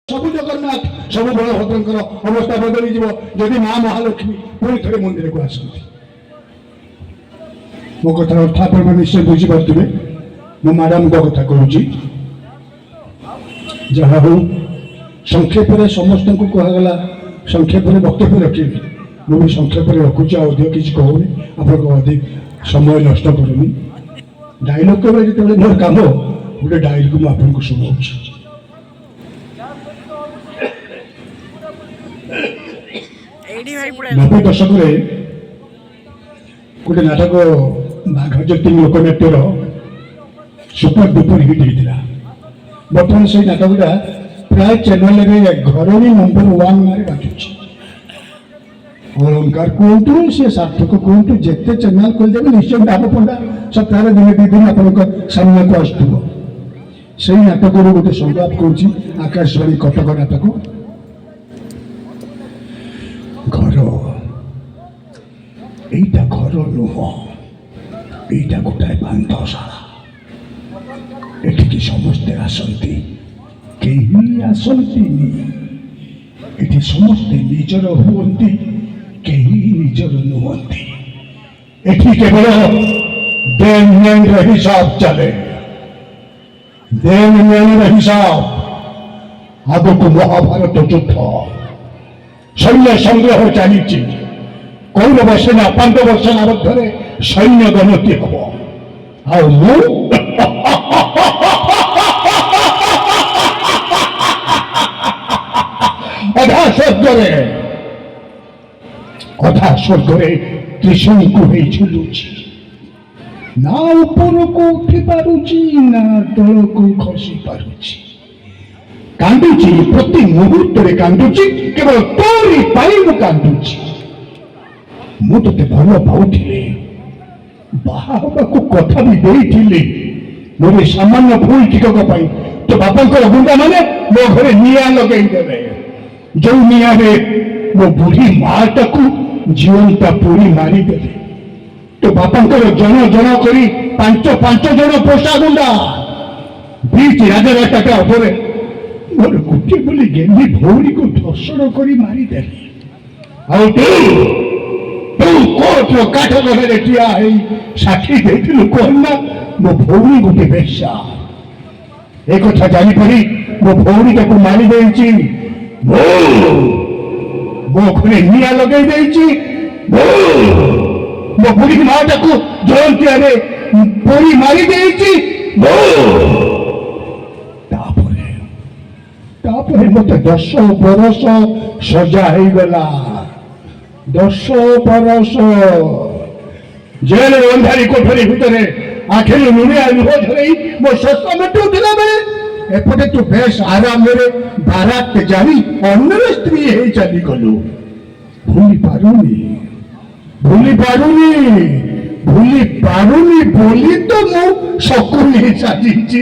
सबु जगन्नाथ सबु बलभद्र अवस्था बदली जदि माँ महालक्ष्मी पुणी थे मंदिर को आसती मो कथा अर्थ आप निश्चय बुझीपे मो मैडम कथा कहूँ जहाँ हो संक्षेप समस्त को कहगला संक्षेप वक्तव्य रखी मुझे संक्षेप रखुची अधिक किसी कहूनी आप अधिक समय नष्ट करूनी डायलॉग कहते जो मोर कम गोटे डायलॉग मुझे शुणाऊँ 90 दशक गोटे नाटक बाघ ज्योति लोकनाट्यर सुपर डुपर हिट होता बर्तमान से नाटकटा प्राय चैनल घर नंबर 1 मारे बाजुची अलंकार कहतु सी सार्थक कहतु जिते चैनल खोलदेव निश्चय डाब पंडा सप्ताह दिन 2 दिन आप सामना को आसुव से नाटक गोटे संवाद कौच आकाशवाणी कटक नाटक घर এইটা ঘর নুহ এইটা গোটায় পান্থশালা এটিকে সমস্তে আসন্তি কেহি আসন্তিনি এটি সমস্তে নিজর হুয়ন্তি কেহি নিজর নুহন্তি এটি কেবল দেননেনর হিসাব চলে দেননেনর হিসাব আগକୁ মহাভারত যুদ্ধ সৈন্য সংগ্রহ চালিয়েছি कौरव सेना पांडव सेना मध्य सैन्य गणति हम अधा स्वर्ग त्रिशंकु झुलुची ना ऊपर को उठी पारुची ना तल को खसी पारुची कांदुची प्रति मुहूर्त कांदुची केवल तोरी पाई कांदुची मुझे भल पाऊे बाहर कथा भी देती मोर सामान्य भूल टिकक तो बापा गुंडा मैंने मो घर निआ लगेदे जो निआ मो बुढ़ी माटा को जीवंता पोड़ी मारिदे तो बापा जन जन कर 5 जन पोषा गुंडा बीच राजराटा मोर गोटे बोली गेंदी भौरी को धर्षण कर मारिदे कोर्ट काठ गहरे ठिया साक्षी देथिलु कहना मो भौरी गोटे बेश्या एक कथा जानी पड़ी मो भौरी को मारी देछि मो घरे निया लगे देछि मो बुढ़ी माटा को जयंतिया रे पोड़ी मारी देछि तापरे मते 10 बरस सजा हो गला 10 बरस जेल अंधारी कोठरी भितर आखिर लुणिया लुह झरई मो शस्त्र मेटुला बेले एपटे तू बेश आराम रे बारात जारी अन्य स्त्री हे चली गलु भूली पारुनी बोली तो मु शकुनी साजिची